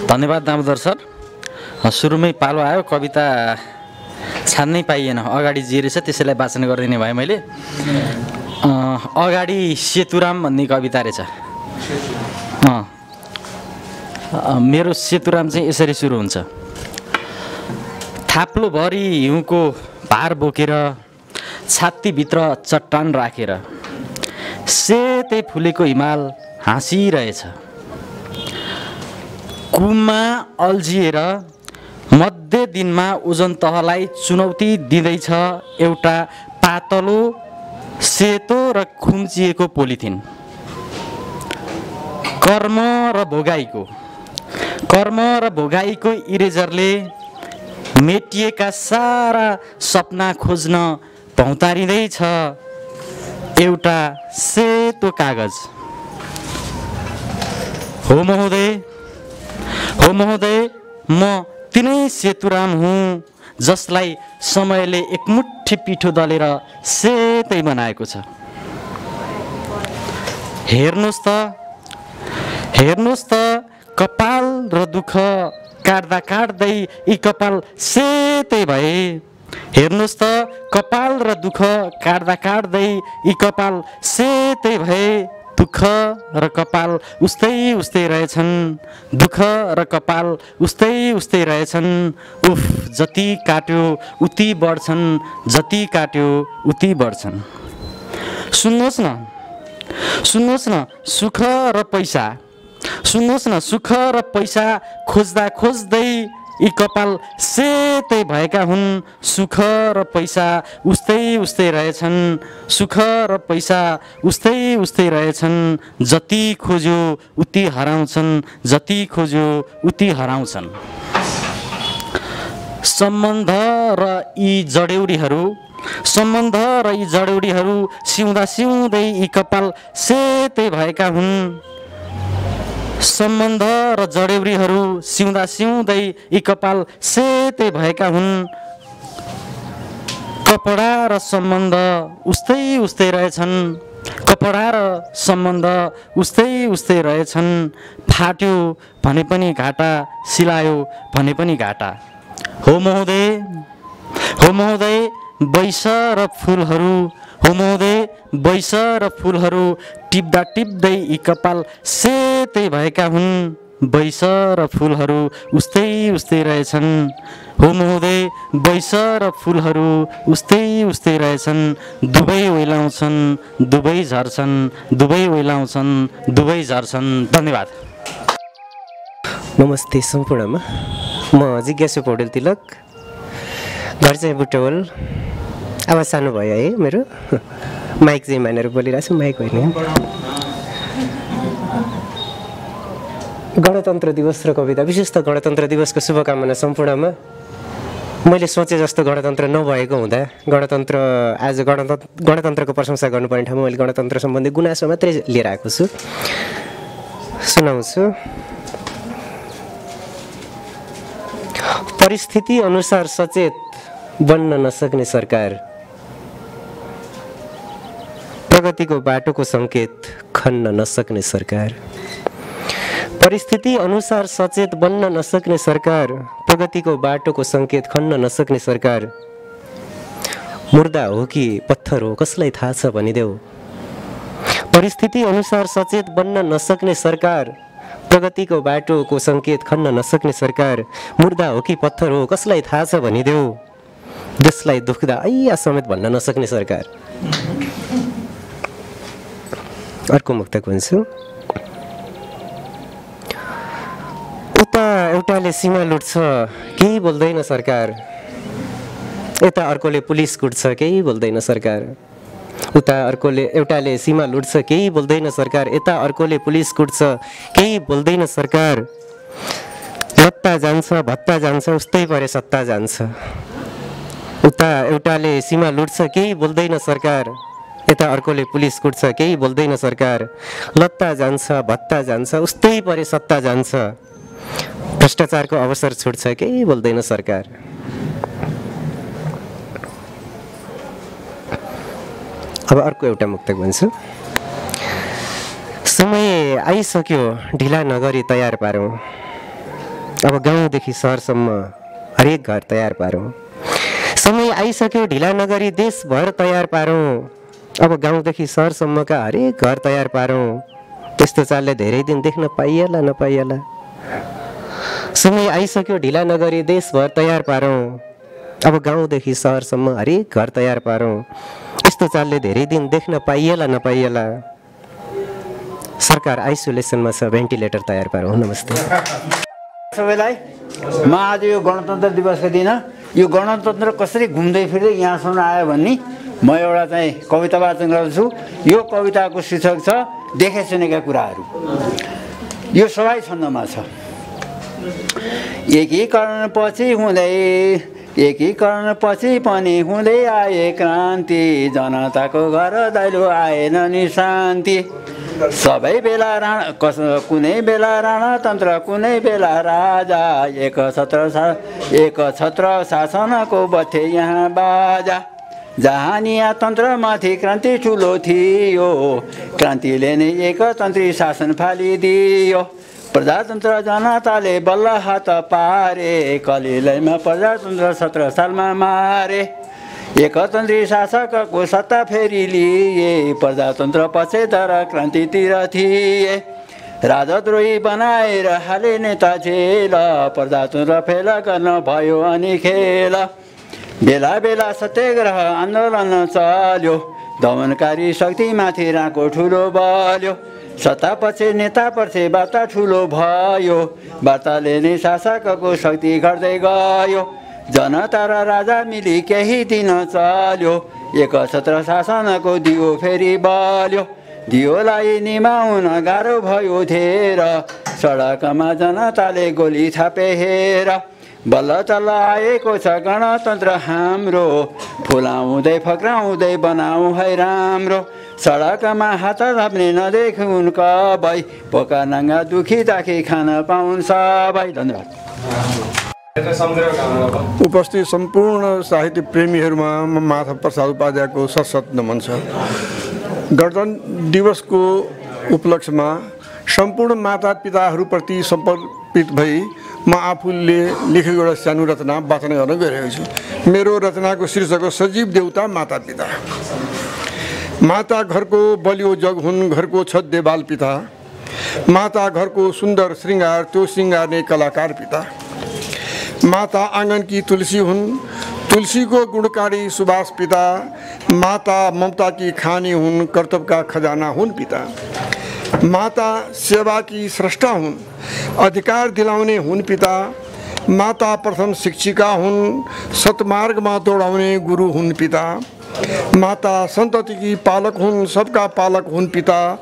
धन्यवाद दामोदर सर। सुरुमै पालो आयो, कविता छान्नै पाइएन, अगाडि जे रहेछ त्यसैलाई वाचन गरिदिने भए मैले। अगाडि सेतुराम भन्ने कविता रहेछ। मेरो सेतुराम चाहिँ यसरी सुरु हुन्छ। थाप्लोभरि हिउँको भार बोकेर छातीभित्र चट्टान राखेर सेतै फुलेको हिमाल हाँसिरहेछ। कुममा अल्झिएर मध्य दिनमा ओजन तहलाई चुनौती दिँदैछ एउटा पातलो सेतो र खुम्चिएको पोलिथिन। कर्म र भोगाईको इरेजरले मेटिएका सारा सपना खोज्न भौतारिँदैछ एउटा सेतो कागज। हो महोदय, म तिनै सेतुराम हुँ जसलाई समयले एकमुठी पिठो दलेर सेतै बनाएको छ। हेर्नुहोस् त कपाल र दुःख काट्दा काट्दै यी कपाल सेतै भए। हेर्नुहोस् त कपाल र दुःख काट्दा काट्दै यी कपाल सेतै भए। दुःख र कपाल उस्तै रहेछन्, दुःख र कपाल उस्तै रहेछन्। उफ, जति काट्यो उति बढ्छन्, जति काट्यो उति बढ्छन्। सुन्नुहोस् न सुख र पैसा खोज्दा खोज्दै यी कपाल सेतै भएका हुन्। सुख र पैसा उस्तै रहेछन्, सुख र पैसा उस्तै रहेछन्। जति खोज्यो उति हराउँछन्, जति खोज्यो उति हराउँछन्। सम्बन्ध र यी जडौरीहरू सिउँदै यी कपाल सेतै भएका हुन्। सम्बन्ध र जडौरीहरू सिउँदै यी कपाल सेतै भएका हुन्। कपडा र सम्बन्ध उस्तै रहेछन्, कपडा र सम्बन्ध उस्तै रहेछन्। फाट्यो भने पनि घाटा, सिलायो भने पनि घाटा। हो महोदय, बैस र फुलहरू टिप्दै यी कपाल सेतै भएका हुन्। बैस र फुलहरू उस्तै रहेछन्। हो महोदय, बैस र फुलहरू उस्तै रहेछन्। दुवै ओइलाउँछन्, दुवै झर्छन्, दुवै ओइलाउँछन्, दुवै झर्छन्। धन्यवाद। नमस्ते सम्पूर्णमा, म जिज्ञासु पौडेल तिलक, घर चाहिँ बुटवल। आवाज सानो भयो है मेरो? माइक चाहिँ मानेर बोलिरहेको छु, माइक होइन। गणतन्त्र दिवस र कविता, विशेष त गणतन्त्र दिवसको शुभकामना सम्पूर्णमा। मैले सोचे जस्तो गणतन्त्र नभएको हुँदा आज गणतन्त्रको प्रशंसा गर्नुपर्ने ठाउँमा मैले गणतन्त्र सम्बन्धी गुनासो मात्रै लिएर आएको छु, सुनाउँछु। परिस्थिति अनुसार सचेत बन्न नसक्ने सरकार, प्रगतिको बाटोको सङ्केत खन्न नसक्ने सरकार। परिस्थिति अनुसार सचेत बन्न नसक्ने सरकार, प्रगतिको बाटोको सङ्केत खन्न नसक्ने सरकार। मुर्दा हो कि पत्थर हो कसलाई थाहा छ भनिदेऊ। परिस्थिति अनुसार सचेत बन्न नसक्ने सरकार, प्रगतिको बाटोको सङ्केत खन्न नसक्ने सरकार। मुर्दा हो कि पत्थर हो कसलाई थाहा छ भनिदेऊ। देशलाई दुख्दा ऐया समेत भन्न नसक्ने सरकार। अर्को मुक्तक भन्छु। उता एउटाले सीमा लुट्छ केही बोल्दैन सरकार, यता अर्कोले पुलिस कुट्छ केही बोल्दैन सरकार। उता एउटाले सीमा लुट्छ केही बोल्दैन सरकार, यता अर्कोले पुलिस कुट्छ केही बोल्दैन सरकार। लत्ता जान्छ भत्ता जान्छ उस्तै परे सत्ता जान्छ। उता एउटाले सीमा लुट्छ केही बोल्दैन सरकार, यता अर्कोले पुलिस कुट्छ केही बोल्दैन सरकार। लत्ता जान्छ भत्ता जान्छ उस्तै परे सत्ता जान्छ। भ्रष्टाचारको अवसर छुट्छ केही बोल्दैन सरकार। अब अर्को एउटा मुक्तक भन्छु। समय आइसक्यो ढिला नगरी तयार पारौँ, अब गाउँदेखि सहरसम्म हरेक घर तयार पारौँ। समय आइसक्यो ढिला नगरी देशभर तयार पारौँ। अब गाउँदेखि सहरसम्मका हरेक घर तयार पारौँ। त्यस्तो चालले धेरै दिन देख्न पाइएला नपाइएला। समय आइसक्यो ढिला नगरी देशभर तयार पारौँ। अब गाउँदेखि सहरसम्म हरेक घर तयार पारौँ। यस्तो चालले धेरै दिन देख्न पाइएला नपाइएला। सरकार आइसोलेसनमा छ, भेन्टिलेटर तयार पारौँ। नमस्ते सबैलाई। म आज यो गणतन्त्र दिवसको दिन यो गणतन्त्र कसरी घुम्दै फिर्दै यहाँसम्म आयो भन्ने म एउटा चाहिँ कविता वाचन गर्छु। यो कविताको शीर्षक छ देखे सुनेका कुराहरू। यो सबै छन्दमा छ। एकीकरण पछि पनि हुँदै आए क्रान्ति, जनताको घर दैलो आएन नि शान्ति। सबै बेला कुनै बेला राणातन्त्र, कुनै बेला राजा, एकछत्र शासनको बथे यहाँ बाजा। जहानिया तन्त्रमाथि क्रान्ति ठुलो थियो, क्रान्तिले नै एकतन्त्री शासन फालिदियो। प्रजातन्त्र जनताले बल्ल हात पारे, कलिलैमा प्रजातन्त्र 17 सालमा मारे। एकतन्त्री शासकको सत्ता फेरि लिए, प्रजातन्त्र पछेतर क्रान्तितिर थिए। राजद्रोही बनाएर हाले नेता जेल, प्रजातन्त्र फेला गर्न भयो अनि खेल। बेला बेला सत्याग्रह आन्दोलन चल्यो, दमनकारी शक्तिमाथि राको ठुलो बल्यो। सत्ता पछि नेता पछि वार्ता ठुलो भयो, वार्ताले नै शासकको शक्ति घट्दै गयो। जनता र राजा मिली केही दिन चल्यो, एकछत्र शासनको दियो फेरि बल्यो। दियोलाई निमाउन गाह्रो भयो धेर, सडकमा जनताले गोली छापे हेर। बल्ल तल्ल आएको छ गणतन्त्र हाम्रो, फुलाउँदै फक्राउँदै बनाऊ है राम्रो। सडकमा हात थाप्ने नदेखुन् कबै, पोका नाङ्गा दुखी दाखी खान पाउन् सबै। धन्यवाद। उपस्थित सम्पूर्ण साहित्य प्रेमीहरूमा माधव प्रसाद उपाध्यायको सशत नमन छ। गणतन्त्र दिवसको उपलक्ष्यमा सम्पूर्ण माता पिताहरूप्रति समर्पित भई म आफूले लेखेको एउटा सानो रचना वाचन गर्न गइरहेको छु। मेरो रचनाको शीर्षक हो सजीव देउता माता पिता। माता घरको बलियो जग हुन्, घरको छत देवाल पिता। माता घरको सुन्दर श्रृङ्गार, त्यो श्रृङ्गार्ने कलाकार पिता। माता आँगनकी तुलसी हुन्, तुलसीको गुणकारी सुबास पिता। माता ममताकी खानी हुन्, कर्तव्यका खजाना हुन् पिता। माता सेवाकी स्रष्टा हुन्, अधिकार दिलाउने हुन् पिता। माता प्रथम शिक्षिका हुन्, सतमार्गमा दौडाउने गुरु हुन् पिता। माता सन्ततिकी पालक हुन्, सबका पालक हुन् पिता।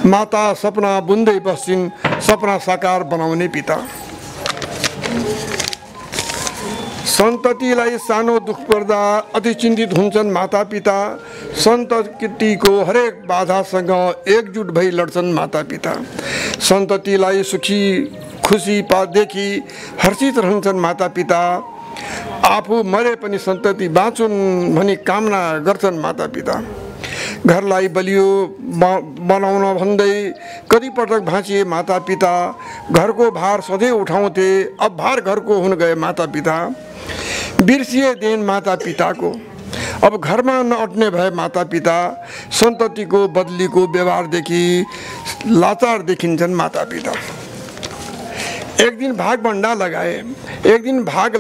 माता सपना बुन्दै बस्छिन्, सपना साकार बनाउने पिता। सन्ततिलाई सानो दुख पर्दा अति चिन्तित हुन्छन् माता पिता। सन्ततिको हरेक बाधासँग एकजुट भई लड्छन् माता पिता। सन्ततिलाई सुखी खुसी देखि हर्षित रहन्छन् माता पिता। आफू मरे पनि सन्तति बाँचुन् भनी कामना गर्छन् माता पिता। घरलाई बलियो बनाउन भन्दै कतिपटक भाँचिए माता पिता। घरको भार सधैँ उठाउँथे, अब भार घरको हुन गए माता पिता। बिर्सिए देन माता पिताको, अब घरमा नअट्ने भए माता पिता। सन्ततिको बदलीको व्यवहारदेखि लाचार देखिन्छन् माता पिता। एक दिन भाग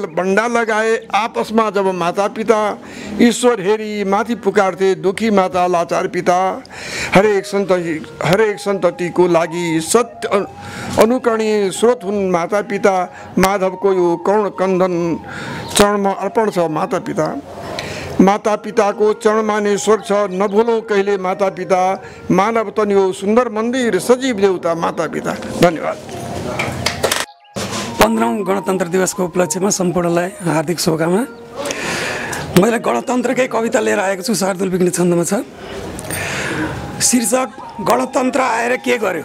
भण्डा लगाए आपसमा जब माता पिता। ईश्वर हेरी माथि पुकार्थे दुखी माता लाचार पिता। हरेक सन्ततिको लागि सत्य अनुकरणीय स्रोत हुन् माता पिता। माधवको यो कर्ण कन्दन चरणमा अर्पण छ माता पिता। माता पिताको चरणमा नै स्वर्ग छ, नभुलौँ कहिले माता पिता। मानव तन यो सुन्दर मन्दिर, सजीव देउता माता पिता। धन्यवाद। 15औं गणतन्त्र दिवसको उपलक्ष्यमा सम्पूर्णलाई हार्दिक शुभकामना। मैले गणतन्त्रकै कविता लिएर आएको छु, शार्दुल बिग्ने छन्दमा छ। शीर्षक गणतन्त्र आएर के गर्यो।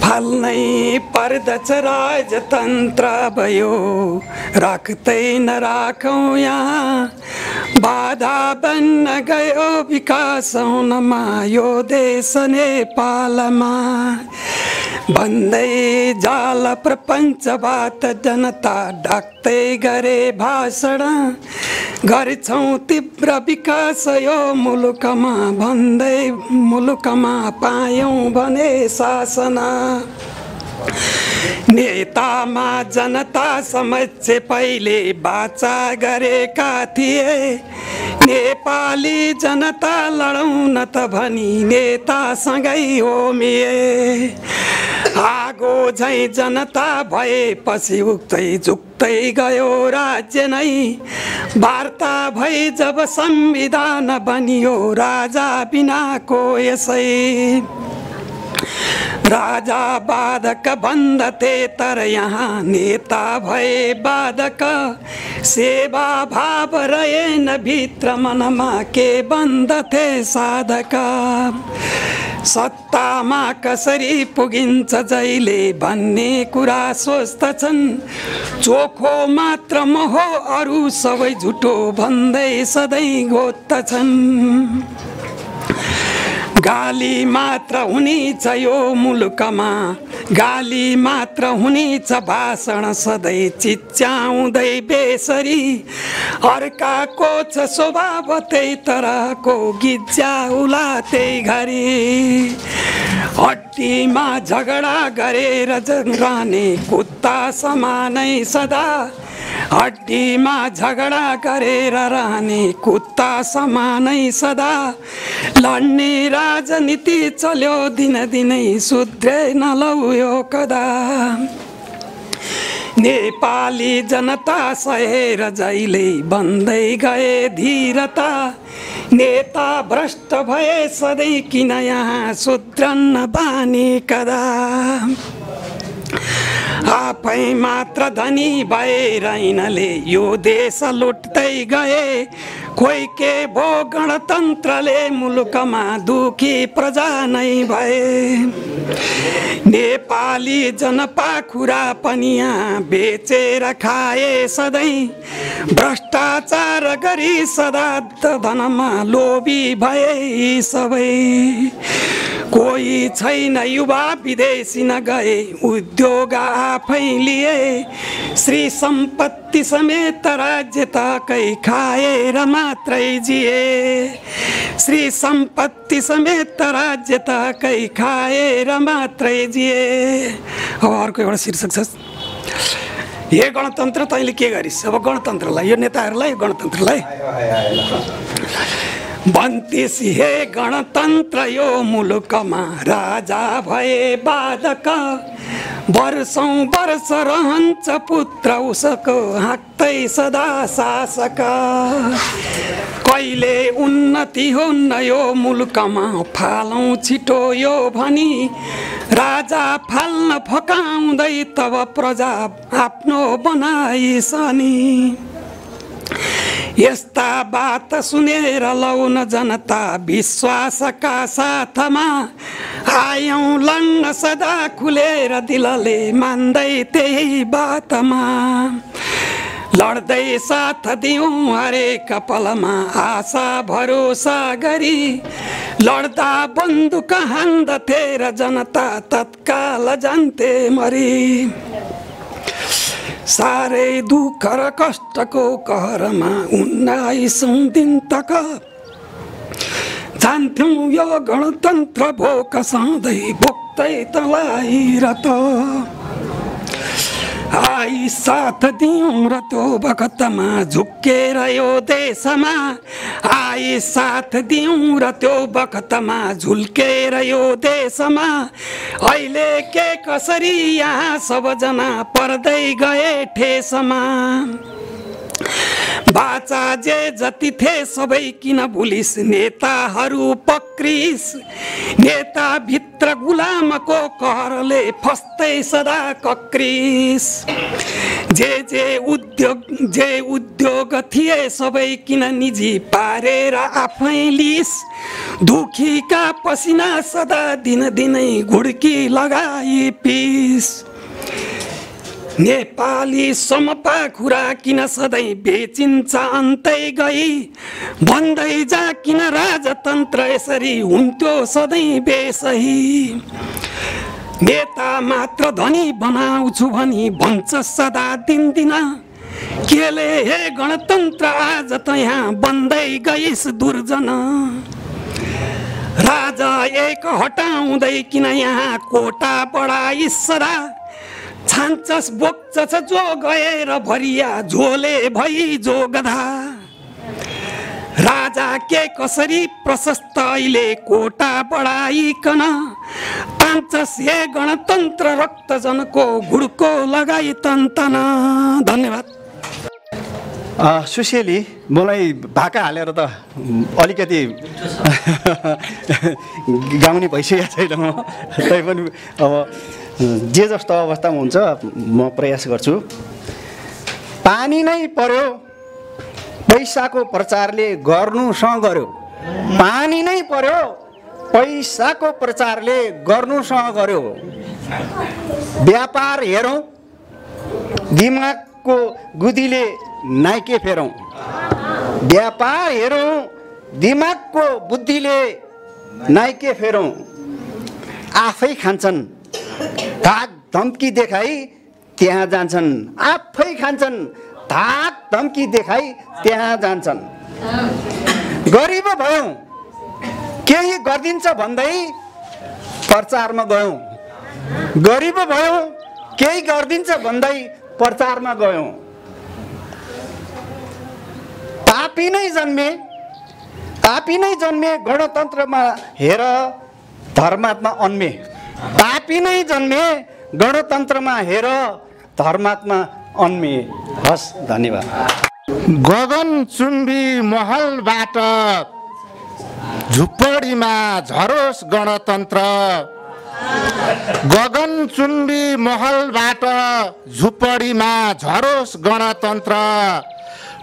फाल्नै पर्दछ राजतन्त्र भयो, राख्दै नराखौँ यहाँ। बाधा बन्न गयो विकास हुनमा यो देश नेपालमा। भन्दै जाल प्रपञ्चबाट जनता ढाक्दै गरे भाषण गर्छौँ तीव्र विकास यो मुलुकमा भन्दै मुलुकमा पायौँ भने शासन नेतामा जनता समक्ष पहिले बाचा गरेका थिए नेपाली जनता लडौँ न त भनी नेतासँगै होमिए आगो झैँ जनता भएपछि उक्तै झुक्तै गयो राज्य नै वार्ता भई जब संविधान बनियो राजा बिनाको यसै राजा बाधक बन्दथे तर यहाँ नेता भए बाधक सेवा भाव रहेन भित्र मनमा के बन्दथे साधक सत्तामा कसरी पुगिन्छ जहिले भन्ने कुरा सोच्दछन् चोखो मात्र मोह अरू सबै झुटो भन्दै सधैँ घोत्दछन् गाली मात्र हुनेछ यो मुलुकमा गाली मात्र हुनेछ भाषण सधैँ चिच्याउँदै बेसरी अर्काको छ स्वभाव त्यही तरको गिज्याउला त्यही घरी हड्डीमा झगडा गरेर रहने कुत्ता समानै सदा हड्डीमा झगडा गरेर रहने कुत्ता समानै सदा लड्ने राजनीति चल्यो दिनदिनै सुध्रे नलौ यो कदा नेपाली जनता सहेर जहिले बन्दै गए धीरता नेता भ्रष्ट भए सधैँ किन यहाँ सुध्रन्न बानी कदा आफै मात्र धनी भएर यिनले यो देश लुट्दै गए खोइ के भो गणतन्त्रले मुलुकमा दुखी प्रजा नै भए नेपाली जनपाखुरा पनि यहाँ बेचेर खाए सधैँ भ्रष्टाचार गरी सदा धनमा लोभी भए सबै कोही छैन युवा विदेशी न गए उद्योग आफै लिए श्री सम्पत्ति समेत राज्य ताकै खाएर मात्रै जिए श्री सम्पत्ति समेत राज्य ताकै खाएर मात्रै जिए। अब अर्को एउटा शीर्षक छ हे गणतन्त्र तैँले के गरिस्। अब गणतन्त्रलाई यो नेताहरूलाई गणतन्त्रलाई भन्तिस हे गणतन्त्र यो मुलुकमा राजा भए बाधक वर्षौं वर्ष रहन्छ पुत्र उसको हाँक्दै सदा शासक कहिले उन्नति हुन्न यो मुलुकमा फालौँ छिटो यो भनी राजा फाल्न फकाउँदै तब प्रजा आफ्नो बनाइसनी यस्ता बात सुनेर लौन जनता विश्वासका साथमा आयौं लड्न सदा खुलेर दिलले मान्दै त्यही बातमा लड्दै साथ दिउँ हरेक पलमा आशा भरोसा गरी लड्दा बन्दुक हान्दथे र जनता तत्काल जान्थे मरी साह्रै दुःख र कष्टको कहरमा 19औं दिन तक जान्थ्यौं यो गणतन्त्र भोक सधैँ भोक्दै तलाई रत आई साथ दिउँ र त्यो बखतमा झुक्केर यो देशमा आई साथ दिउँ र त्यो बखतमा झुल्केर यो देशमा अहिले के कसरी यहाँ सबजना पर्दै गए ठेसमा बाचा जे जति थे सबै किन भुलिस नेताहरू पक्रिस नेता भित्र गुलामको कहरले फस्दै सदा कक्रिस जे उद्योग थिए सबै किन निजी पारेर आफै लिस दुखीका पसिना सदा दिनदिनै घुड्की लगाई पिस नेपाली समपाखुरा किन सधैँ बेचिन्छ अन्तै गई भन्दै जा किन राजतन्त्र यसरी हुन्थ्यो सधैँ बेसही नेता मात्र धनी बनाउँछु भनी भन्छ सदा दिनदिन केले हे गणतन्त्र आज त यहाँ बन्दै गइस दुर्जन राजा एक हटाउँदै किन यहाँ कोटा बढाइस सदा छान्छस बोक्छस जो गएर भरिया झोले भई जो गधा राजा के कसरी प्रशस्त अहिले कोटा बढाइकन तान्छस् हे गणतन्त्र रक्तजनको घुड्को लगाई तन्तन। धन्यवाद। सुशीली मलाई भाका हालेर त अलिकति गाउने भइसकेको छैन म, तैपनि अब जे जस्तो अवस्थामा हुन्छ म प्रयास गर्छु। पानी नै पर्यो पैसाको प्रचारले गर्नुसँग गर्यो, पानी नै पर्यो पैसाको प्रचारले गर्नुसँग गर्यो। व्यापार हेरौँ दिमागको गुदीले नाइके फेरौँ, व्यापार हेरौँ दिमागको बुद्धिले नाइके फेरौँ। आफै खान्छन् धाक धम्की देखाई त्यहाँ जान्छन्, आफै खान्छन् धाक धम्की देखाई त्यहाँ जान्छन्। गरिब भयौँ केही गरिदिन्छ भन्दै प्रचारमा गयौँ, गरिब भयौँ केही गरिदिन्छ भन्दै प्रचारमा गयौँ। पापी नै जन्मे गणतन्त्रमा हेर धर्मात्मा अन्मे, पापी नै जन्मे गणतन्त्रमा हेर धर्मात्मा अन्मे। हस्, धन्यवाद। गगनचुम्बी महलबाट झुप्पडीमा झरोस् गणतन्त्र, गगनचुम्बी महलबाट झुप्पडीमा झरोस् गणतन्त्र।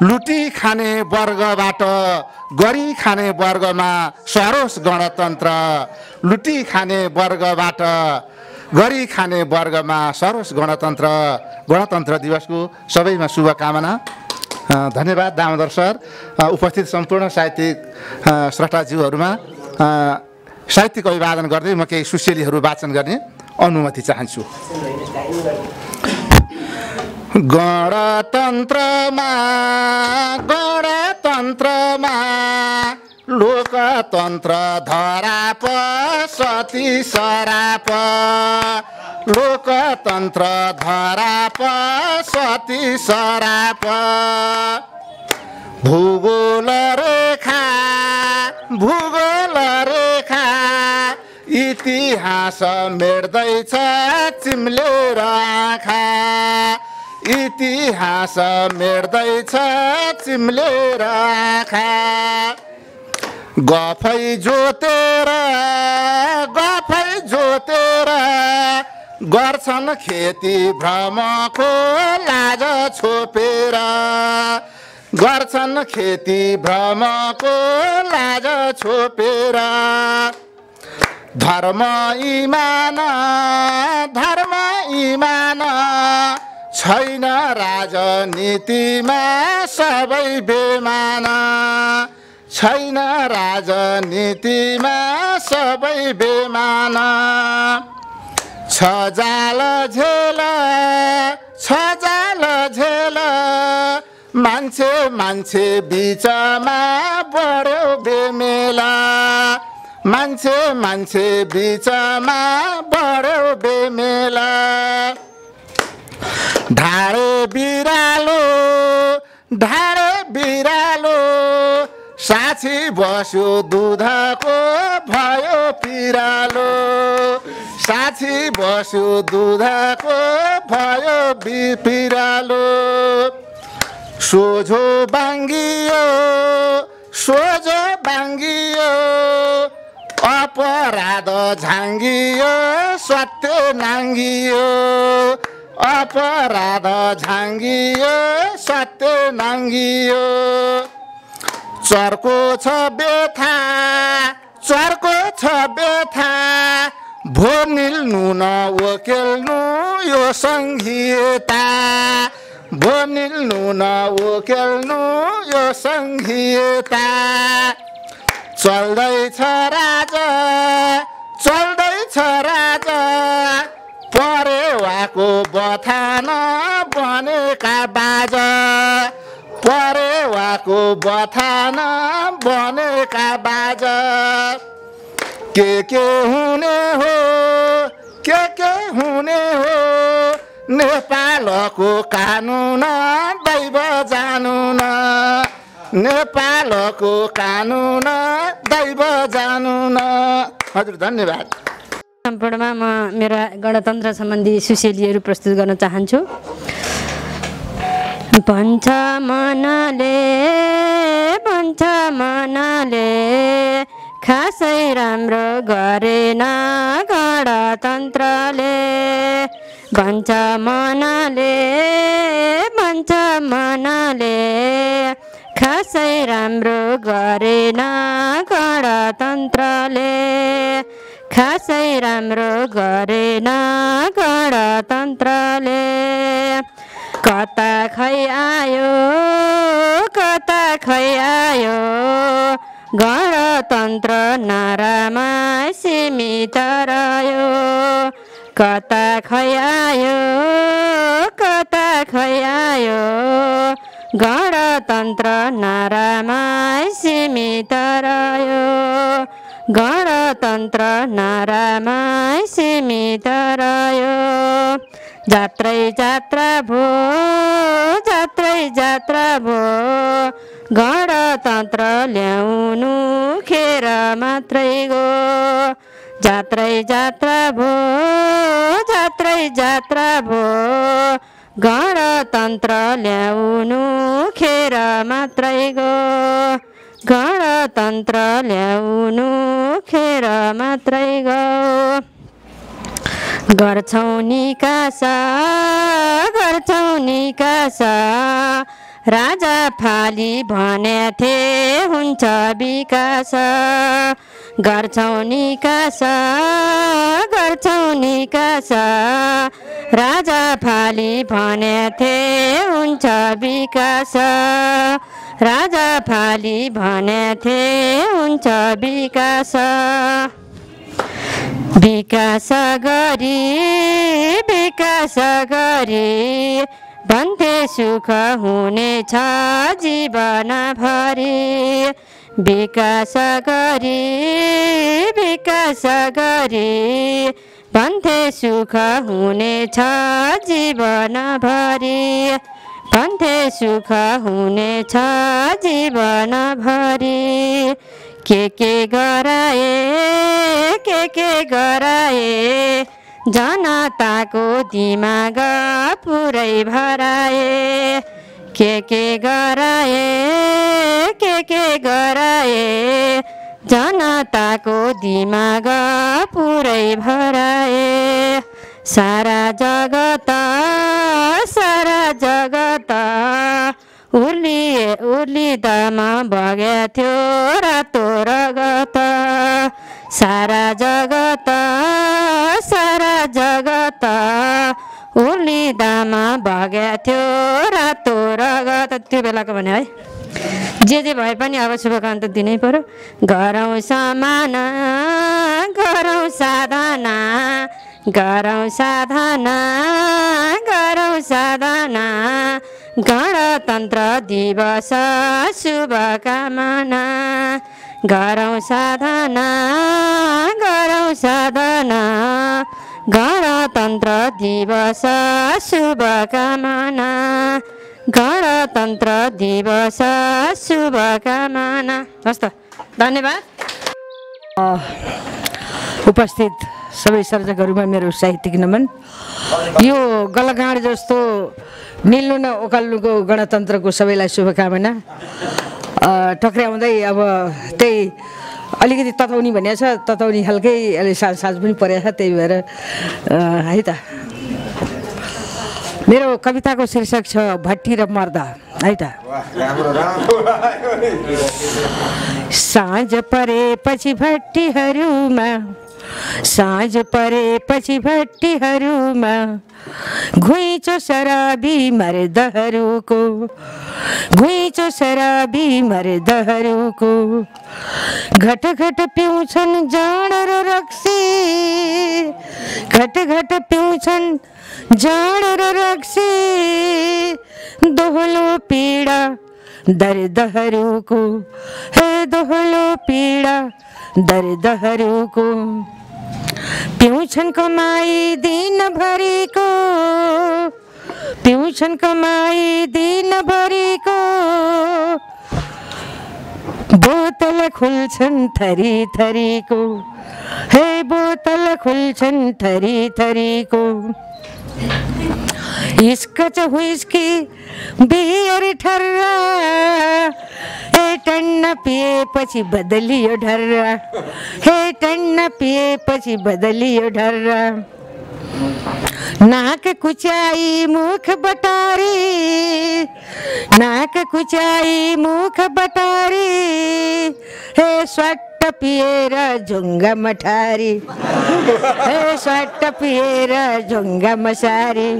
लुटी खाने वर्गबाट गरी खाने वर्गमा सरोस् गणतन्त्र, लुटी खाने वर्गबाट गरी खाने वर्गमा सरोस् गणतन्त्र। गणतन्त्र दिवसको सबैमा शुभकामना। धन्यवाद दामोदर सर। उपस्थित सम्पूर्ण साहित्यिक स्रष्टाज्यूहरूमा साहित्यिक अभिवादन गर्दै म केही सुशेलीहरू वाचन गर्ने अनुमति चाहन्छु। गणतन्त्रमा गणतन्त्रमा लोकतन्त्र धराप सती सराप, लोकतन्त्र धराप सती सराप। भूगोल रेखा भूगोल रेखा इतिहास मेट्दैछ चिम्लेर आँखा, इतिहास मेट्दैछ चिम्लेर आँखा। गफै जोतेर गर्छन् खेती भ्रमको लाज छोपेर, गर्छन् खेती भ्रमको लाज छोपेर। धर्म इमान छैन राजनीतिमा सबै बेमान, छैन राजनीतिमा सबै बेमान। छ जाल झेल मान्छे बिचमा बढ्यो बेमेला, मान्छे बिचमा बढ्यो बेमेला। ढाडे बिरालो साक्षी बस्यो दुधको भयो पिरालो, साक्षी बस्यो दुधको भयो पिरालो। सोझो बाङ्गियो अपराध झाङ्गियो सत्य नाङ्गियो, अपराध झाङ्गियो सत्य नाङ्गियो। चर्को छ बेथा भो निल्नु न ओकेल्नु यो सङ्घीयता, भो निल्नु न ओकेल्नु यो सङ्घीयता। चल्दैछ राजा परेवाको बथान बनेका बाजा परेवाको बथान बनेका बाजा के हुने हो के हुने हो नेपालको कानुन दैव जानु न नेपालको कानुन दैव जानु न। हजुर धन्यवाद। सम्पूर्णमा म मेरा गणतन्त्र सम्बन्धी सुशेलीहरू प्रस्तुत गर्न चाहन्छु। भन्छ मनले खासै राम्रो गरेन गणतन्त्रले भन्छ मनले खासै राम्रो गरेन गणतन्त्रले खासै राम्रो गरेन गणतन्त्रले कता खै आयो गणतन्त्र नारामा सीमित रह्यो कता खै आयो गणतन्त्र नारामा सीमित रह्यो गणतन्त्र नारामा सीमित रह्यो जात्रै जात्रा भो गणतन्त्र ल्याउनु खेर मात्रै गो जात्रै जात्रा भो गणतन्त्र ल्याउनु खेर मात्रै गो गणतन्त्र ल्याउनु खेर मात्रै गो गर्छौं निकास राजा फाली भनेथे हुन्छ विकास गर्छौं निकास राजा फाली भनेथे हुन्छ विकास राजा फाली भनेथे हुन्छ विकास विकास गरी भन्थे सुख हुनेछ जीवनभरि विकास गरी भन्थे सुख हुनेछ जीवनभरि भन्थे सुख हुनेछ जीवनभरि के गराए जनताको दिमाग पुरै भराए के गराए जनताको दिमाग पुरै भराए सारा जगत उर्लिदामा बग्यो रातो रगत सारा जगत उर्लिदामा बग्यो रातो रगत। त्यो बेलाको भने है जे भए पनि अब शुभकामना त दिनै पर्यो। गरौँ साधना गणतन्त्र दिवस शुभकामना गरौँ साधना गणतन्त्र दिवस शुभकामना गणतन्त्र दिवस शुभकामना। हस् त धन्यवाद। उपस्थित सबै सर्जकहरूमा मेरो साहित्यिक नमन। यो गलगाँड जस्तो निल्नु न ओकाल्नुको गणतन्त्रको सबैलाई शुभकामना। टक्र्याउँदै अब त्यही अलिकति तताउनी भनेको छ, तताउनी खालकै अहिले साँझ पनि परेको छ, त्यही भएर है त। मेरो कविताको शीर्षक छ भट्टी र मर्दा है त। साँझ परेपछि भट्टीहरूमा साँझ परेपछि भट्टीहरूमा घुइँचो शराबी मर्दहरूको घुइँचो शराबी मर्दहरूको घट घट पिउँछन् जाँड र रक्सी घट घट पिउँछन् जाँड र रक्सी दोहोलो पीडा दर्दहरूको हे दोहोलो पीडा दर्दहरूको पिउँछन् कमाई दिनभरिको पिउँछन् कमाई दिनभरिको बोतल खुल्छन् थरी थरीको हे बोतल खुल्छन् थरी थरीको इस्कच हुइस्की बियर ठर्रा हे टन्न पिएपछि बदलियो ढर्रा हे टन्न पिएपछि बदलियो ढर्रा नाक कुचाई मुख बटारी नाक कुचाई मुख बटारी हे स्वाट पिएर झुङ्गा मठारी हे स्वाट पिएर झुङ्गा मसारी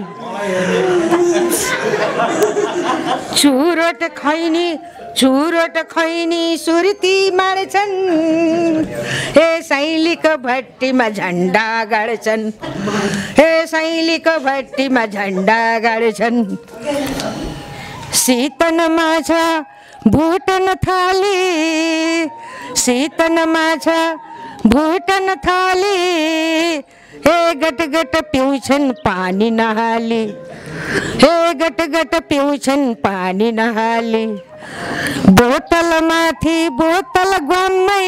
चुरोट खैनी सुर्ती मार्छन् हे शैलीको भट्टीमा झन्डा गाड्छन् हे शैलीको भट्टीमा झन्डा गाड्छन् शीतन माछा भुटन थाली शीतन माछा भुटन थाली हे गट गट पिउँछन् पानी नहाली हे गट गट पिउँछन् पानी नहाली बोतल माथि बोतल ग्वाम्मै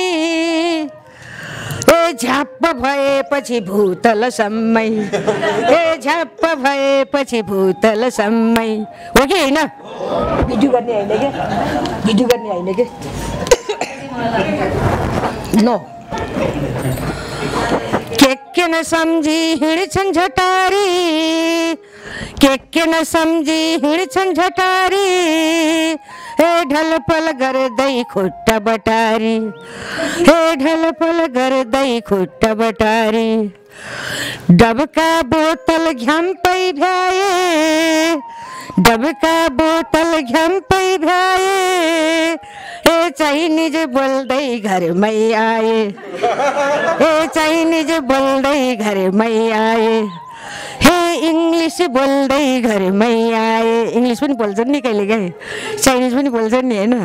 ए झ्याप्प भएपछि भूतल सम्मै ए झ्याप्प भएपछि भूतल सम्मै हो कि होइन भिडियो गर्ने होइन के भिडियो गर्ने होइन के नो के नसम्झी हिँड्छन् झटारी के नसम्झी हिँड्छन् झटारी हे ढलपल गर्दै खुट्टा बटारी हे ढलपल गर्दै खुट्टा बटारी डबका बोतल घ्याम्पै भ्याए डबका बोतल घ्याम्पै भ्याए ए चाइनिज बोल्दै घरमै आए ए चाइनिज बोल्दै घरमै आए हे इङ्ग्लिस बोल्दै घरमै आए इङ्ग्लिस पनि बोल्छन् नि कहिले काहीँ चाइनिज पनि बोल्छन् नि होइन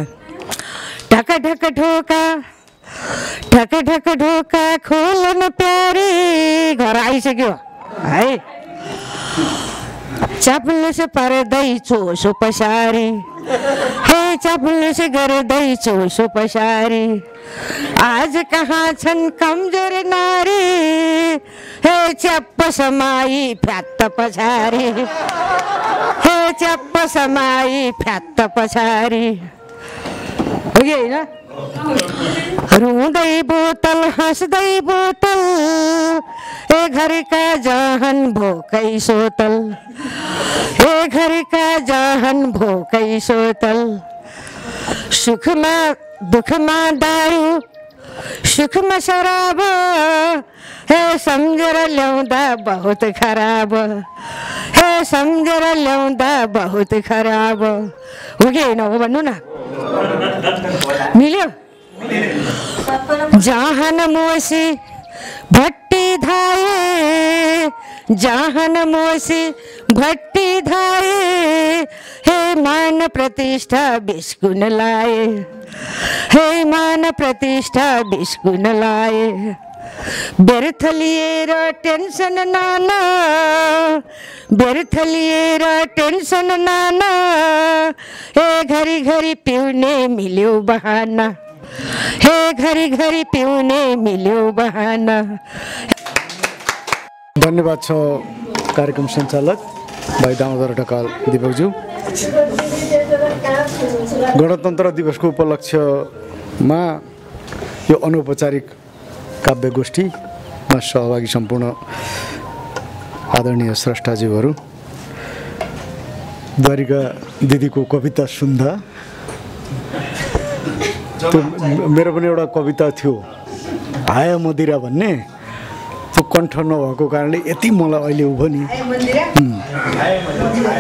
ढक ढक ढोका ढक ढक ढोका खोलन प्यारी घर आइसक्यो है चाप्लुस पर्दै चोसो पसारी हे चाप्लुस गर्दै चोसो पसारी आज कहाँ छन् कमजोर नारी हे च्याप्प समाई फ्यात्त पछारी हे च्याप्प समाई फ्यात्त पछारी हो कि होइन रुँदै बोतल हाँस्दै बोतल ए घरका जहन भोकै सोतल ए घरका जहन भोकै सोतल सुखमा दुखमा दारू सुखमा शराब हे सम्झेर ल्याउँदा बहुत खराब हे सम्झेर ल्याउँदा बहुत खराब हो कि होइन हो भन्नु न मिल्यो जहान मोसी भट्टी धाए जहान मोसी भट्टी धाए हे मान प्रतिष्ठा बिस्कुन लाए हे मान प्रतिष्ठा बिस्कुन लाए व्यर्थ लिएर टेन्सन नाना व्यर्थ लिएर टेन्सन नाना हे घरी घरी पिउने मिल्यो बहाना हे घरी घरी पिउने मिल्यो बहाना। धन्यवाद छ कार्यक्रम सञ्चालक भाइ दामोदर ढकाल दिपकज्यू। गणतन्त्र दिवसको उपलक्ष्यमा यो अनौपचारिक काव्य गोष्ठीमा सहभागी सम्पूर्ण आदरणीय स्रष्टाज्यूहरू, द्वारिका दिदीको कविता सुन्दा त्यो मेरो पनि एउटा कविता थियो हाय मदिरा भन्ने, कण्ठ नभएको कारणले यति मलाई अहिले उभो नि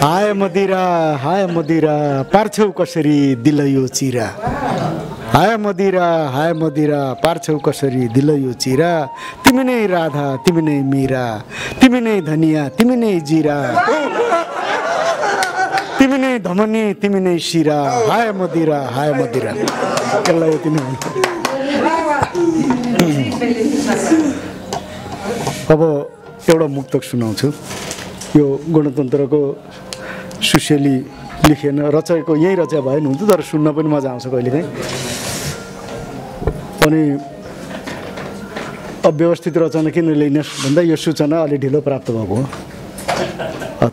हाय मदिरा पार्छौ कसरी दिल यो चिरा हाय मदिरा पार्छौ कसरी दिल यो चिरा तिमी नै राधा तिमी नै मीरा तिमी नै धनिया तिमी नै जिरा तिमी नै धमनी तिमी नै शिरा हाय मदिरा यसलाई यति नै अब एउटा मुक्तक सुनाउँछु यो गणतन्त्रको सुशेली लेखेन रचेको यही रचा भए नि हुन्थ्यो तर सुन्न पनि मजा आउँछ कहिलेकाहीँ अनि अव्यवस्थित रचना किन ल्याइनस् भन्दा यो सूचना अलि ढिलो प्राप्त भएको हो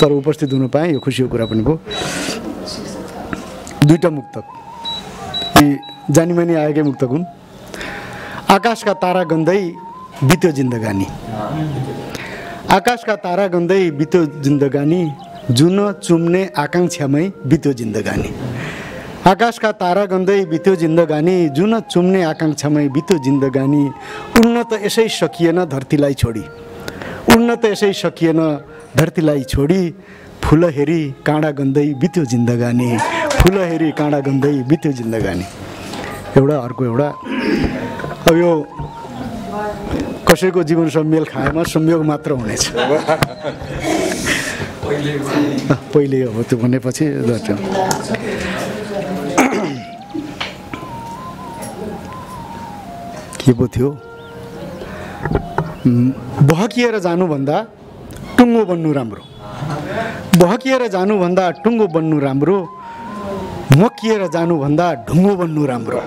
तर उपस्थित हुन पाएँ यो खुसीको कुरा पनि भयो दुईटा मुक्तक यी जानीमानी आएकै मुक्तक हुन् आकाशका तारा गन्दै बित्यो जिन्दगानी आकाशका तारा गन्दै बित्यो जिन्दगानी जुन चुम्ने आकाङ्क्षामै बित्यो जिन्दगानी आकाशका तारा गन्दै बित्यो जिन्दगानी जुन चुम्ने आकाङ्क्षामै बित्यो जिन्दगानी उड्न त यसै सकिएन धरतीलाई छोडी उड्न त यसै सकिएन धरतीलाई छोडी फुल हेरी काँडा गन्दै बित्यो जिन्दगानी फुल हेरी काँडा गन्दै बित्यो जिन्दगानी एउटा अर्को एउटा अब यो कसैको जीवनसँग मेल खाएमा संयोग मात्र हुनेछ पहिले अब त्यो भनेपछि के पो थियो बहकिएर जानुभन्दा टुङ्गो बन्नु राम्रो बहकिएर जानुभन्दा टुङ्गो बन्नु राम्रो मकिएर जानुभन्दा ढुङ्गो बन्नु राम्रो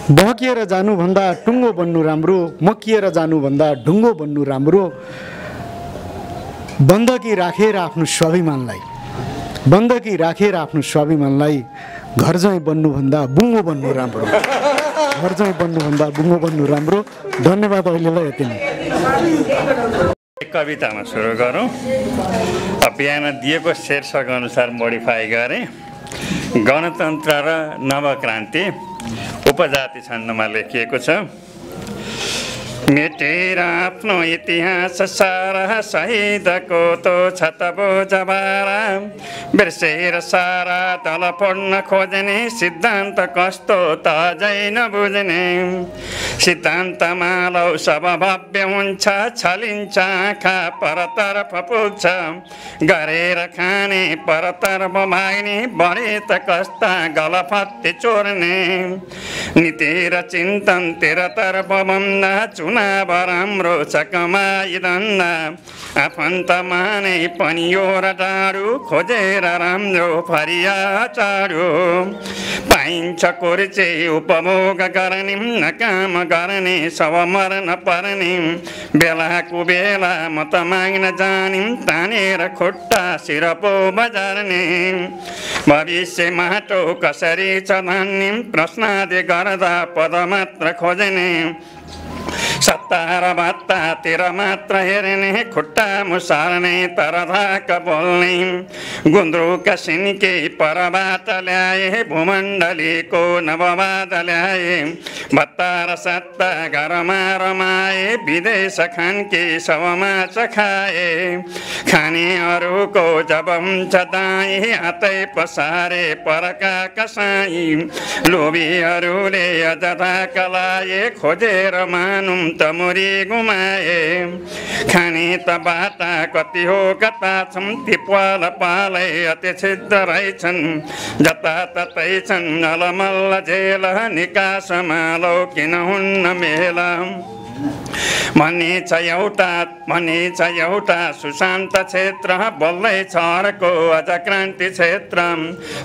बहकिएर जानुभन्दा टुङ्गो बन्नु राम्रो मकिएर जानुभन्दा ढुङ्गो बन्नु राम्रो बन्दकी राखेर आफ्नो स्वाभिमानलाई घर चाहिँ बन्नुभन्दा बुङ्गो बन्नु राम्रो घर चाहिँ बन्नुभन्दा बुङ्गो बन्नु राम्रो धन्यवाद अहिलेलाई यति नै कवितामा सुरु गरौँ बिहान दिएको शीर्षक अनुसार मोडिफाई गरे गणतन्त्र र नवक्रान्ति उपजाति छन्दमा लेखिएको छ मेटेर आफ्नो इतिहास सारा शहीदको तो छतबो जबारा बिर्सेर सारा तल पढ्न खोज्ने सिद्धान्त कस्तो त अझै नबुझ्ने सिद्धान्तमा लौ सब भव्य हुन्छ छलिन्छ आँखा परतर्फ पुग्छ गरेर खाने परतर्फ भाग्ने बढे त कस्ता गलफत्ते चोर्ने नीति र चिन्तन तेह्रतर्फ भन्दा चुनाव राम्रो छ कमाइधन्दा आफन्तमा नै पनि यो र टाढो खोजेर राम्रो फरिया चाँडो पाइन्छ कुर्चे उपभोग गर्ने नकाम गर्ने सब मर्न पर्ने बेलाको बेला मत माग्न जाने तानेर खुट्टा शिर पो बजार्ने भविष्य माटो कसरी छ धान्ने प्रश्नादि गर्दा पद मात्र खोज्ने सत्ता र भत्तातिर मात्र हेर्ने खुट्टा मुसार्ने तर धाक बोल्ने गुन्द्रुक सिन्के परबाट ल्याए भूमण्डलीको नववाद ल्याए भत्ता र सत्ता घरमा रमाए विदेश खानके सबमा चखाए खानेहरूको जब हुन्छ दाई हातै पसारे परका कसाई लोभीहरूले अझ धाक लाए खोजेर मानुम त मुरी गुमाए खाने त बाटा कति हो कता छन् ती पाल पालै अति सिद्ध रहेछन् जताततै छन् अलमल्ल झेल निकासमा लौ किन हुन्न मेला भनिन्छ एउटा सुशान्त क्षेत्र बोल्दैछ अर्को अझ क्रान्ति क्षेत्र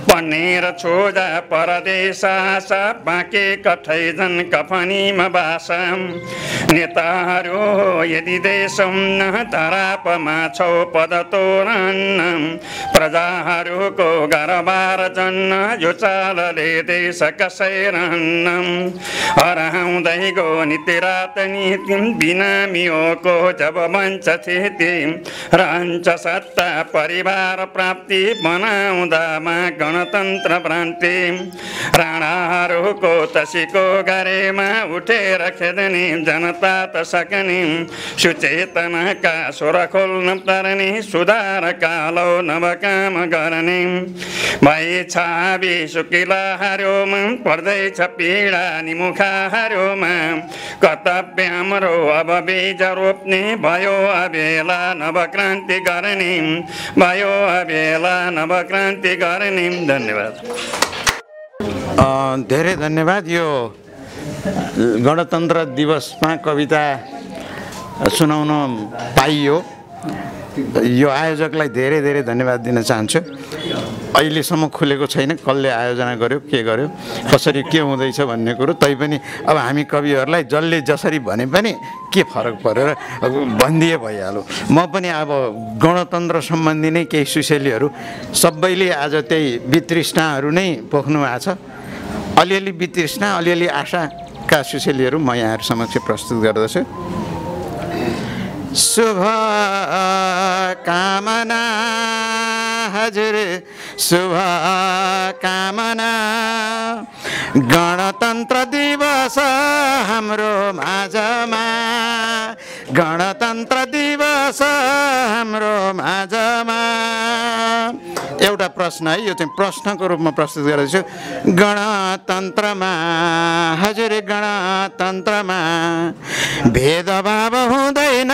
पढ्ने छोजा परदेश आशा बाँके कठै झन् कफनीमा बासा नेताहरू यदि देश हुन्न धरापमा छौ पद तोरन्न प्रजाहरूको घरबार जन्न यो चालले देश कसै रहन्न हराउँदै गो नित्य रात नीति बिनामीको जब बन्छ स्थिति रहन्छ सत्ता परिवार प्राप्ति बनाउँदामा गणतन्त्र भ्रान्ति राणाहरूको तसीको गरेमा उठेर खेद्ने जनता त सक्ने सुचेतनाका स्वर खोल्न पर्ने सुधार कालो नवकाम गर्ने भई छाबी सुकिला हार्योमा पर्दैछ पीडा निमुखा हार्योमा कर्तव्य हाम्रो अब बीज रोप्ने भयो अबेला नवक्रान्ति गर्ने भयो अबेला नवक्रान्ति गर्ने। धन्यवाद। धेरै धन्यवाद। यो गणतन्त्र दिवसमा कविता सुनाउन पाइयो, यो आयोजकलाई धेरै धेरै धन्यवाद दिन चाहन्छु। अहिलेसम्म खुलेको छैन कसले आयोजना गर्यो, के गर्यो, कसरी के हुँदैछ भन्ने कुरो। तैपनि अब हामी कविहरूलाई जसले जसरी भने पनि के फरक परेर भनिदिए भइहाल्यो। म पनि अब गणतन्त्र सम्बन्धी नै केही सुशेलीहरू सबैले आज त्यही वितृष्णाहरू नै पोख्नु भएको छ। अलिअलि वितृष्णा अलिअलि आशाका सुशेलीहरू म यहाँहरू समक्ष प्रस्तुत गर्दछु। शुभ कामना हजुर शुभ कामना गणतन्त्र दिवस हाम्रो माझमा गणतन्त्र दिवस हाम्रो माझमा। एउटा प्रश्न है, यो चाहिँ प्रश्नको रूपमा प्रस्तुत गर्दैछु। गणतन्त्रमा हजुर गणतन्त्रमा भेदभाव हुँदैन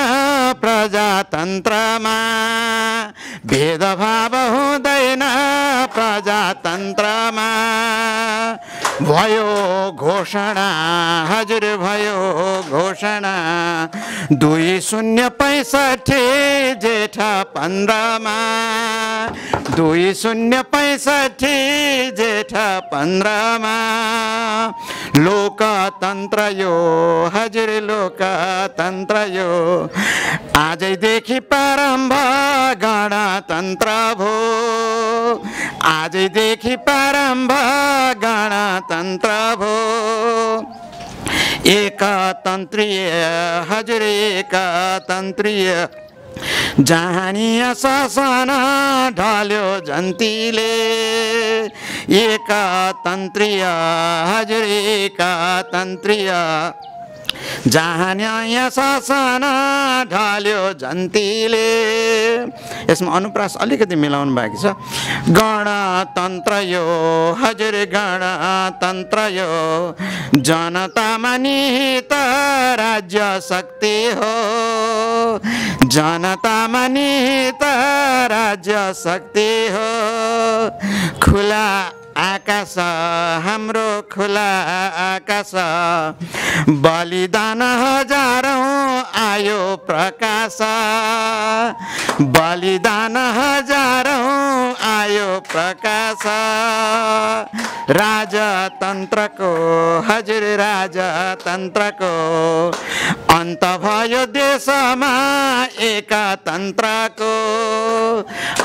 प्रजातन्त्रमा भेदभाव हुँदैन प्रजातन्त्रमा। भयो घोषणा हजुर भयो घोषणा 2065 जेठ 15मा 2065 जेठ 15मा। लोकतन्त्र यो हजुर लोकतन्त्र यो आजैदेखि प्रारम्भ गणतन्त्र भो आजैदेखि प्रारम्भ गणतन्त्र भो। एकतन्त्रीय हजुर एकतन्त्रीय जहानीय शासन ढल्यो जन्तीले एकतन्त्रीय हजुर एकतन्त्रीय जहानीय शासन ढल्यो जन्तीले। यसमा अनुप्रास अलिकति मिलाउनु बाँकी छ। गणतन्त्र यो हजुर गणतन्त्र यो जनतामा निहित राज्य शक्ति हो जनतामा निहित राज्य शक्ति हो। खुला आकाश हाम्रो खुला आकाश बलिदान हजारौं आयो प्रकाश बलिदान हजारौं आयो प्रकाश। राजतन्त्रको हजुर राजतन्त्रको अन्त भयो देशमा एकतन्त्रको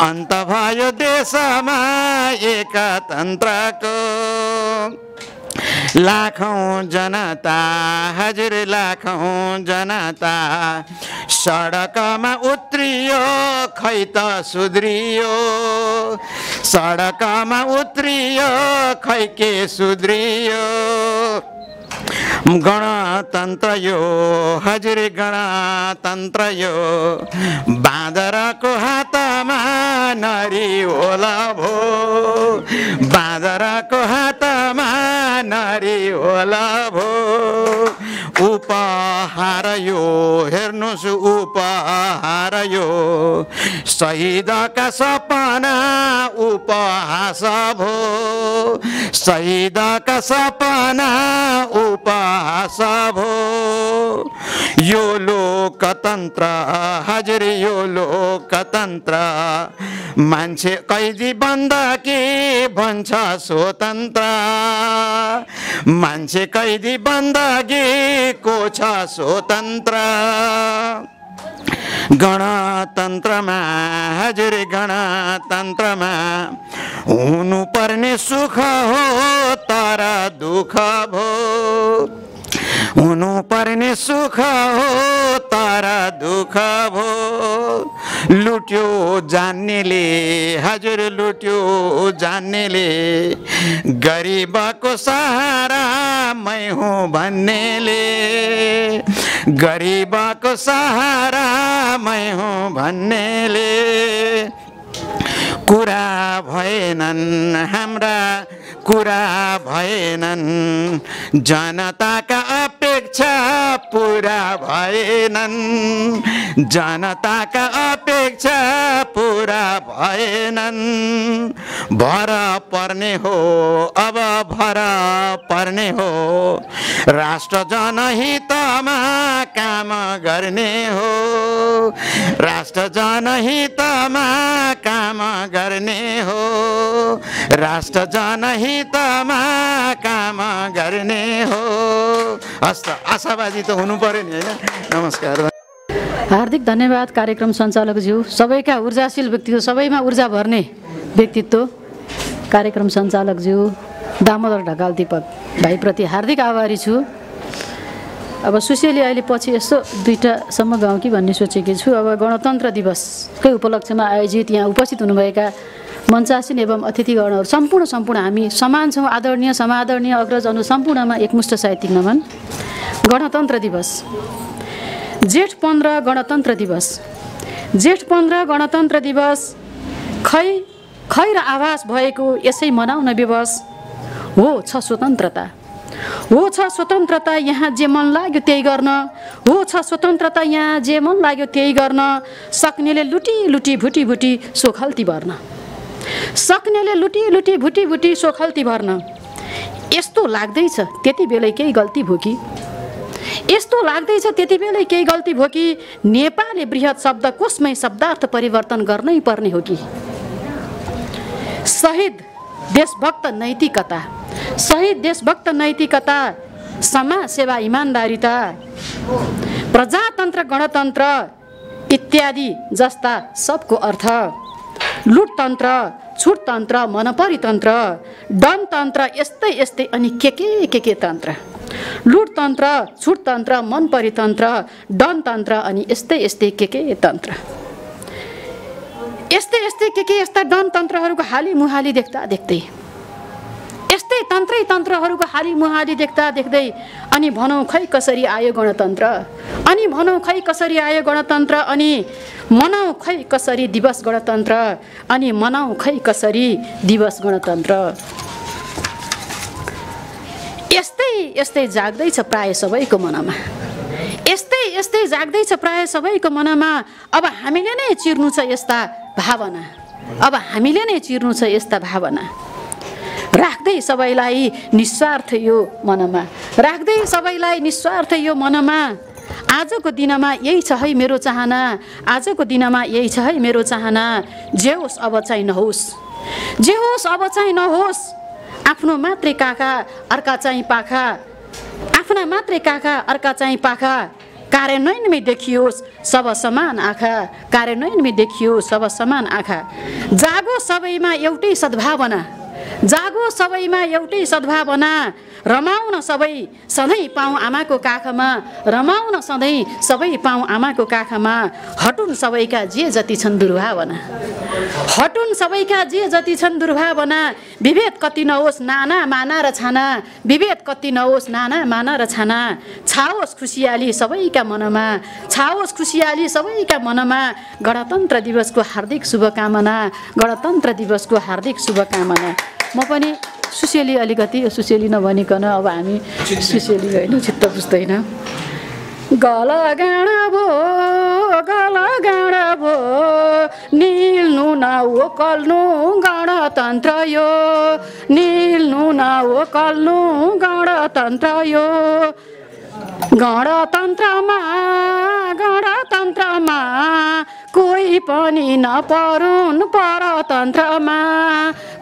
अन्त भयो देशमा एकतन्त्रको। लाखौं जनता हजुर लाखौं जनता सडकमा उत्रियो खै त सुध्रियो सडकमा उत्रियो खै के सुध्रियो। गणतन्त्र यो हजुर गणतन्त्र यो बाँदरको हातमा नरी होला भो बाँदरको हातमा नरी होला भो। उपहार यो हेर्नुहोस् उपहार यो शहीदका सपना उपहास भो शहीदका सपना उपहास भो। यो लोकतन्त्र हजुर यो लोकतन्त्र मान्छे कैदी बन्दकी भन्छ स्वतन्त्र मान्छे कैदी बन्दकी को छ स्वतन्त्र। गणतन्त्रमा हजुर गणतन्त्रमा हुनुपर्ने सुख हो तर दुःख भो हुनु पर्ने सुख हो तर दुःख भो लुट्यो जान्नेले हजुर लुट्यो जान्नेले गरिबको सहारा मै हुँ भन्नेले गरिबको सहारा मै हुँ भन्नेले कुरा भएनन् हाम्रा कुरा भएनन् जनताका अपेक्षा पुरा भएनन् जनताका अपेक्षा पुरा भएनन् भर पर्ने हो अब भर पर्ने हो राष्ट्र जनहितमा काम गर्ने हो राष्ट्र जनहितमा काम गर्ने हो राष्ट्र जनहितमा काम गर्ने हो हस्त आशावादी त हुनु पर्यो नि हैन नमस्कार हार्दिक धन्यवाद कार्यक्रम सञ्चालकज्यू सबैका ऊर्जाशील व्यक्तित्व सबैमा ऊर्जा भर्ने व्यक्तित्व कार्यक्रम सञ्चालकज्यू दामोदर ढकाल दीपक भाइप्रति हार्दिक आभारी छु अब सुशीली अहिले पछि यसो दुईटासम्म गाउँ कि भन्ने सोचेकी छु अब गणतन्त्र दिवसकै उपलक्ष्यमा आयोजित यहाँ उपस्थित हुनुभएका मञ्चासीन एवं अतिथिगणहरू सम्पूर्ण हामी समान छौँ आदरणीय समादरणीय अग्रज अनु सम्पूर्णमा एकमुष्ट साहित्यिक नमन गणतन्त्र दिवस जेठ 15 गणतन्त्र दिवस जेठ 15 गणतन्त्र दिवस खै र आभास भएको यसै मनाउन विवश हो छ स्वतन्त्रता हो छ स्वतन्त्रता यहाँ जे मन लाग्यो त्यही गर्न हो छ स्वतन्त्रता यहाँ जे मन लाग्यो त्यही गर्न सक्नेले लुटी लुटी भुटी भुटी सोखल्ती भर्न सक्नेले लुटी लुटी भुटी भुटी सोखल्ती भर्न यस्तो लाग्दैछ त्यति बेलै केही गल्ती भो कि यस्तो लाग्दैछ त्यति बेलै केही गल्ती भो कि नेपाली बृहत शब्दकोशमै शब्दार्थ परिवर्तन गर्नै पर्ने हो कि शहीद देशभक्त नैतिकता शहीद देशभक्त नैतिकता समाज सेवा इमान्दारिता प्रजातन्त्र गणतन्त्र इत्यादि जस्ता सबको अर्थ लुटतन्त्र छुटतन्त्र मनपरितन्त्र डनतन्त्र यस्तै यस्तै अनि के तन्त्र लुटतन्त्र छुटतन्त्र मनपरितन्त्र डनतन्त्र अनि यस्तै यस्तै के तन्त्र यस्तै यस्तै के यस्ता डनतन्त्रहरूको हाली मुहाली देख्दा देख्दै यस्तै तन्त्रहरूको हाली मुहाली देख्दा देख्दै अनि भनौँ खै कसरी आयो गणतन्त्र अनि भनौँ खै कसरी आयो गणतन्त्र अनि मनाउँ खै कसरी दिवस गणतन्त्र अनि मनाउँ खै कसरी दिवस गणतन्त्र यस्तै यस्तै जाग्दैछ प्राय सबैको मनमा यस्तै यस्तै जाग्दैछ प्राय सबैको मनमा अब हामीले नै चिर्नु छ यस्ता भावना अब हामीले नै चिर्नु छ यस्ता भावना राख्दै सबैलाई निस्वार्थ यो मनमा राख्दै सबैलाई निस्वार्थ यो मनमा आजको दिनमा यही छ है मेरो चाहना आजको दिनमा यही छ है मेरो चाहना जे होस् अब चाहिँ नहोस् जे होस् अब चाहिँ नहोस् आफ्नो मात्रै काखा अर्का चाहिँ पाखा आफ्ना मात्रै काखा अर्का चाहिँ पाखा कार्यान्वयनमै देखियोस् सब समान आँखा कार्यान्वयनमै देखियोस् सब समान आँखा जागो सबैमा एउटै सद्भावना जागो सबैमा एउटै सद्भावना रमाउन सबै सधैँ पाउँ आमाको काखमा रमाउन सधैँ सबै पाउँ आमाको काखमा हटुन् सबैका जे जति छन् दुर्भावना हटुन् सबैका जे जति छन् दुर्भावना विभेद कति नहोस् नाना माना र छाना विभेद कति नहोस् नाना माना र छाना छाओस् खुसियाली सबैका मनमा छाओस् खुसियाली सबैका मनमा गणतन्त्र दिवसको हार्दिक शुभकामना गणतन्त्र दिवसको हार्दिक शुभकामना म पनि सुसेली अलिकति सुसेली नभनिकन अब हामी सुसेली होइन चित्त बुझ्दैन गलगाँडा भो निल्नु न ओकल्नु गणतन्त्र यो निल्नु न ओकल्नु गणतन्त्र यो गणतन्त्रमा कोही पनि नपरुन् परतन्त्रमा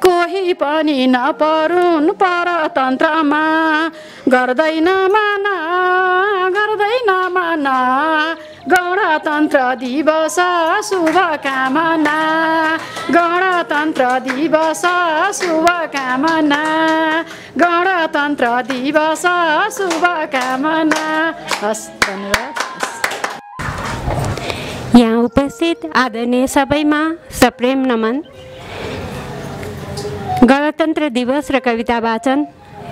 कोही पनि नपरुन् परतन्त्रमा गर्दैन माना गणतन्त्र दिवस शुभकामना गणतन्त्र दिवस शुभकामना गणतन्त्र दिवस शुभकामना। हस्, धन्यवाद। यहाँ उपस्थित आदरणीय सबैमा सप्रेम नमन। गणतन्त्र दिवस र कविता वाचन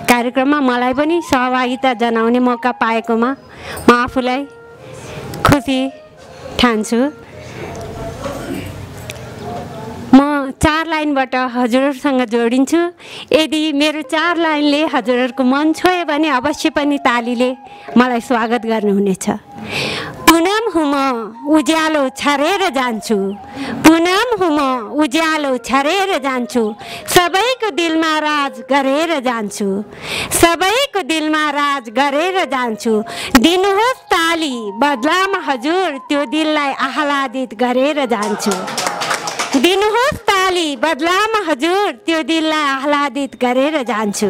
कार्यक्रममा मलाई पनि सहभागिता जनाउने मौका पाएकोमा म आफूलाई खुसी ठान्छु। म 4 लाइनबाट हजुरहरूसँग जोडिन्छु। यदि मेरो 4 लाइनले हजुरहरूको मन छोयो भने अवश्य पनि तालीले मलाई स्वागत गर्नुहुनेछ। पुनम हुँ म उज्यालो छरेर जान्छु, पुनम हुँ म उज्यालो छरेर जान्छु, सबैको दिलमा राज गरेर जान्छु, सबैको दिलमा राज गरेर जान्छु। दिनुहोस् ताली बदलामा हजुर त्यो दिललाई आह्लादित गरेर जान्छु, दिनुहोस् ताली बदलामा हजुर त्यो दिललाई आह्लादित गरेर जान्छु।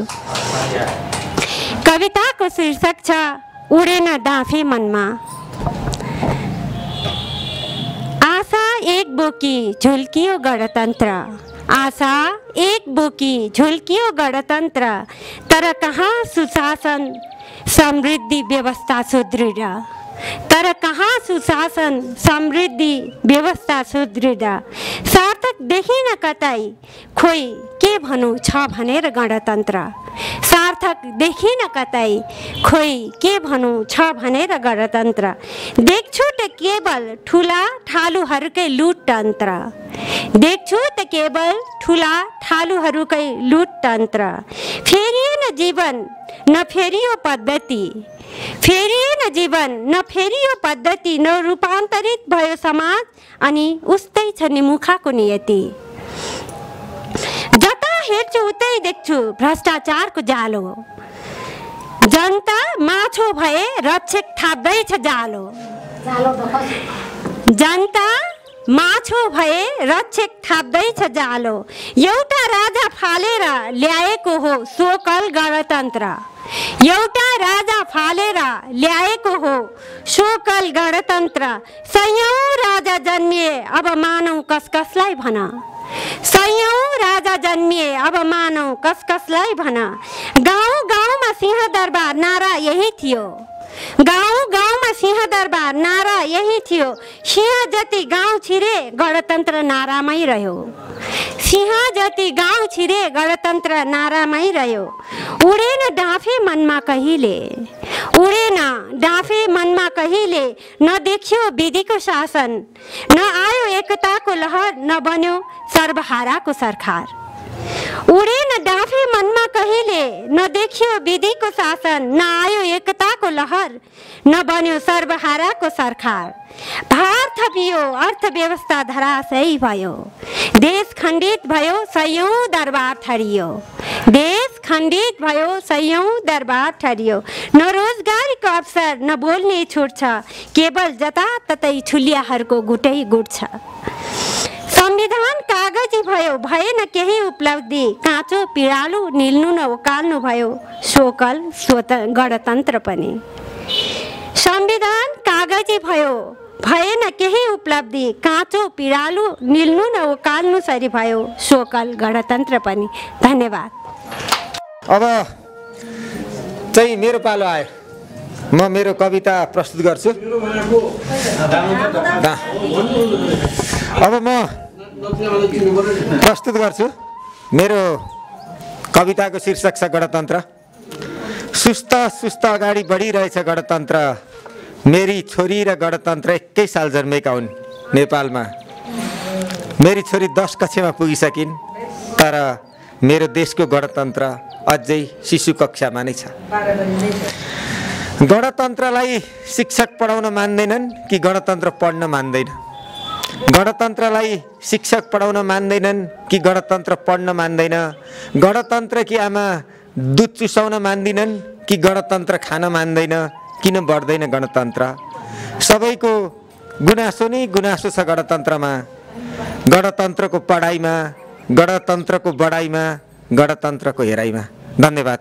कविताको शीर्षक छ उडेन डाँफे मनमा। आशा एक बोकी झुल्कियो गणतन्त्र, आशा एक बोकी झुल्कियो गणतन्त्र, तर कहाँ सुशासन समृद्धि व्यवस्था सुदृढ, तर कहाँ सुशासन समृद्धि व्यवस्था सुदृढ। सार्थक देखिन कतै खोइ के भनौँ छ भनेर गणतन्त्र, सार्थक देखिन कतै खोइ के भनौँ छ भनेर गणतन्त्र। देख्छु त केवल ठुला ठालुहरूकै लुटतन्त्र, देख्छु त केवल ठुला ठालुहरूकै लुटतन्त्र। फेरिएन जीवन न फेरियो पद्धति, फेरिएन जीवन न फेरियो पद्धति, न रूपान्तरित भयो समाज अनि उस्तै छ नि मुखाको नियति। जता हेर्छु उतै देख्छु भ्रष्टाचारको जालो, जनता माछो भए रक्षक थाप्दैछ जालो, जनता माछो भए रक्षक थाप्दैछ जालो। एउटा राजा फालेर ल्याएको हो सोकल गणतन्त्र, एउटा राजा फालेर ल्याएको हो सोकल गणतन्त्र। सयौं राजा जन्मिए अब मानौ कसकसलाई भन, सयौं राजा जन्मिए अब मानौ कसकसलाई भन। गाउँ गाउँमा सिंहदरबार नारा यही थियो, गाउँ गाउँमा सिंहदरबार नारा यही थियो। सिंह जति गाउँ छिरे गणतन्त्र नारामै रह्यो, सिंह जति गाउँ छिरे गणतन्त्र नारामै रह्यो। उडेन डाँफे मनमा कहिले, उडेन डाँफे मनमा कहिले, न देख्यो विधिको शासन, न आयो एकताको लहर, न बन्यो सर्वहाराको सरकार। उडेन डाँफे मनमा कहिले, न देखियो विधिको शासन, न आयो एकताको लहर, न बन्यो सर्वहाराको सरकार। भार थपियो अर्थव्यवस्था धराशयी भयो, देश खण्डित भयो सयौं दरबार ठडियो, देश खण्डित भयो सयौं दरबार ठडियो। न रोजगारीको अवसर न बोल्ने छुट छ, केवल जताततै छुलियाहरूको गुटै गुट छ। संविधान कागजी भयो भएन केही उपलब्धि, काँचो पिँडालु निल्नु न उकाल्नु भयो सोकल गणतन्त्र पनि। संविधान कागजी भयो भएन केही उपलब्धि, काँचो पिँडालु निल्नु न उकाल्नु सरी भयो सोकल गणतन्त्र पनि। धन्यवाद। अब चाहिँ मेरो पालो आयो, म मेरो कविता प्रस्तुत गर्छु। अब म प्रस्तुत गर्छु। मेरो कविताको शीर्षक छ गणतन्त्र। सुस्त सुस्त अगाडि बढिरहेछ गणतन्त्र, मेरी छोरी र गणतन्त्र एकै साल जन्मेका हुन् नेपालमा। मेरी छोरी 10 कक्षामा पुगिसकिन्, तर मेरो देशको गणतन्त्र अझै शिशु कक्षामा नै छ। गणतन्त्रलाई शिक्षक पढाउन मान्दैनन् कि गणतन्त्र पढ्न मान्दैन, गणतन्त्रलाई शिक्षक पढाउन मान्दैनन् कि गणतन्त्र पढ्न मान्दैन, गणतन्त्र कि आमा दुध चुसाउन मान्दिनन् कि गणतन्त्र खान मान्दैन। किन बढ्दैन गणतन्त्र? सबैको गुनासो नै गुनासो छ गणतन्त्रमा, गणतन्त्रको पढाइमा, गणतन्त्रको बढाइमा, गणतन्त्रको हेराइमा। धन्यवाद।